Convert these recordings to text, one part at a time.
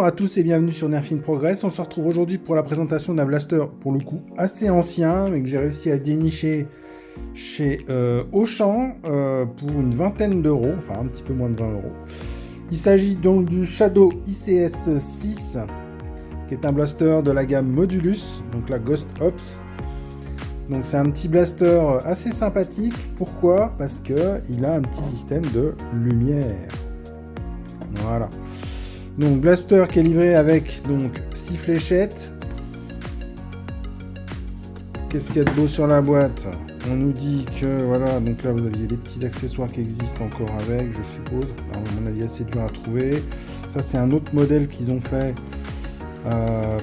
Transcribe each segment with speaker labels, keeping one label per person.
Speaker 1: à tous et bienvenue sur Nerf in Progress. On se retrouve aujourd'hui pour la présentation d'un blaster, pour le coup, assez ancien, mais que j'ai réussi à dénicher chez Auchan pour une vingtaine d'euros, enfin un petit peu moins de 20 euros. Il s'agit donc du Shadow ICS 6, qui est un blaster de la gamme Modulus, donc la Ghost Ops. Donc c'est un petit blaster assez sympathique. Pourquoi ? Parce qu'il a un petit système de lumière. Voilà. Donc blaster qui est livré avec donc 6 fléchettes. Qu'est-ce qu'il y a de beau sur la boîte ? On nous dit que voilà, donc là vous aviez des petits accessoires qui existent encore avec, je suppose. Alors, à mon avis assez dur à trouver. Ça c'est un autre modèle qu'ils ont fait.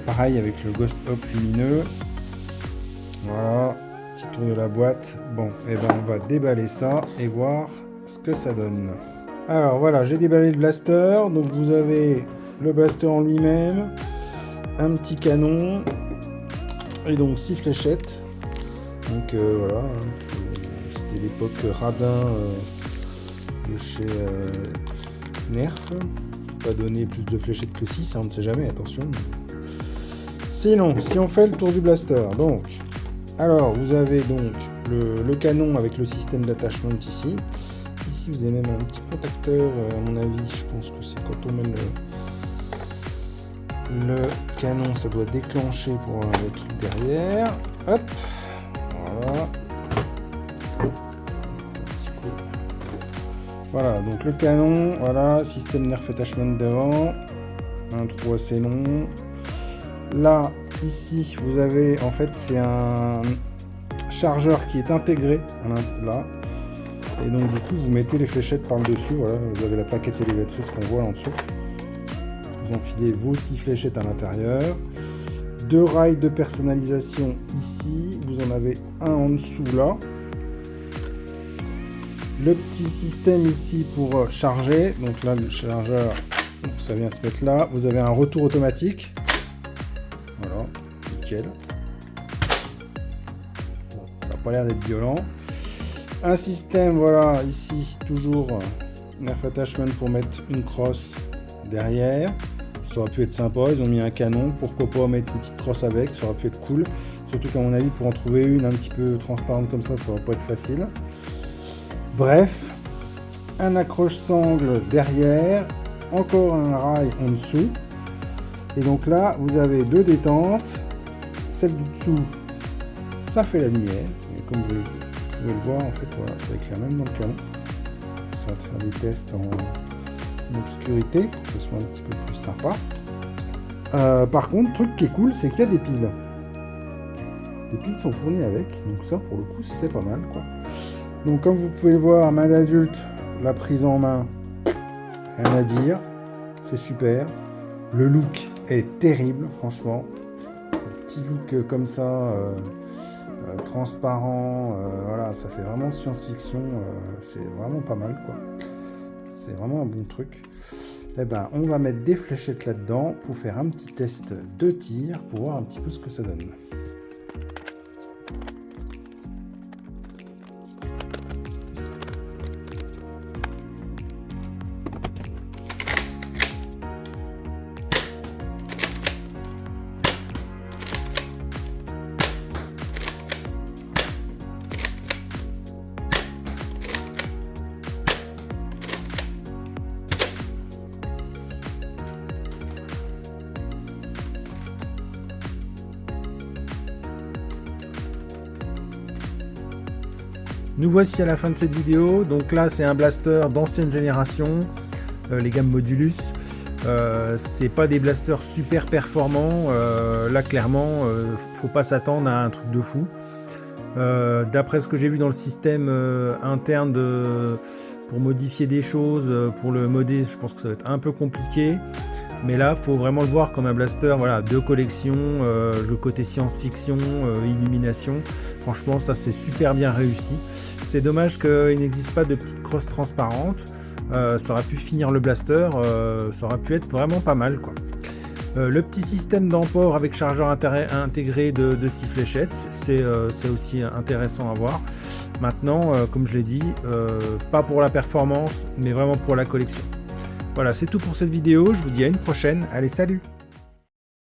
Speaker 1: Pareil avec le Ghost Up lumineux. Voilà, petit tour de la boîte. Bon, et ben on va déballer ça et voir ce que ça donne. Alors voilà, j'ai déballé le blaster. Donc vous avez le blaster en lui-même, un petit canon et donc 6 fléchettes. Donc voilà, c'était l'époque radin de chez Nerf. Pas donner plus de fléchettes que 6, hein, on ne sait jamais, attention. Sinon, si on fait le tour du blaster, donc, alors vous avez donc le canon avec le système d'attachement ici. Ici, vous avez même un petit protecteur, à mon avis, je pense que c'est quand on met le canon, ça doit déclencher pour le truc derrière. Hop, voilà. Voilà, donc le canon, voilà, système Nerf attachment devant, un trou assez long. Là, ici, vous avez, en fait, c'est un chargeur qui est intégré, là. Et donc, du coup, vous mettez les fléchettes par le dessus, voilà, vous avez la plaquette élévatrice qu'on voit en dessous. Vous enfilez vos 6 fléchettes à l'intérieur. 2 rails de personnalisation ici, vous en avez un en dessous là. Le petit système ici pour charger, donc là le chargeur, donc ça vient se mettre là. Vous avez un retour automatique. Voilà, nickel. Bon, ça n'a pas l'air d'être violent. Un système, voilà, ici toujours Nerf attachment pour mettre une crosse derrière. Ça aurait pu être sympa, ils ont mis un canon, pourquoi pas mettre une petite crosse avec, ça aurait pu être cool. Surtout qu'à mon avis, pour en trouver une un petit peu transparente comme ça va pas être facile. Bref, un accroche-sangle derrière, encore un rail en dessous. Et donc là, vous avez 2 détentes. Celle du dessous, ça fait la lumière. Et comme vous pouvez le voir, en fait, voilà, ça éclaire même dans le canon. Ça va te faire des tests en obscurité pour que ce soit un petit peu plus sympa. Par contre, le truc qui est cool, c'est qu'il y a des piles. Les piles sont fournies avec, donc ça, pour le coup, c'est pas mal, quoi. Donc comme vous pouvez le voir, main d'adulte, la prise en main, rien à dire, c'est super. Le look est terrible, franchement. Un petit look comme ça, transparent, voilà, ça fait vraiment science-fiction, c'est vraiment pas mal, quoi. C'est vraiment un bon truc. Eh ben, on va mettre des fléchettes là-dedans pour faire un petit test de tir, pour voir un petit peu ce que ça donne. Nous voici à la fin de cette vidéo. Donc là c'est un blaster d'ancienne génération, les gammes Modulus. C'est pas des blasters super performants. Là clairement faut pas s'attendre à un truc de fou. D'après ce que j'ai vu dans le système interne pour modifier des choses, pour le modder, je pense que ça va être un peu compliqué. Mais là, faut vraiment le voir comme un blaster, voilà, de collection, le côté science-fiction, illumination. Franchement, ça c'est super bien réussi. C'est dommage qu'il n'existe pas de petite crosse transparente. Ça aurait pu finir le blaster, ça aurait pu être vraiment pas mal, quoi. Le petit système d'emport avec chargeur intégré de 6 fléchettes, c'est aussi intéressant à voir. Maintenant, comme je l'ai dit, pas pour la performance, mais vraiment pour la collection. Voilà, c'est tout pour cette vidéo. Je vous dis à une prochaine. Allez, salut!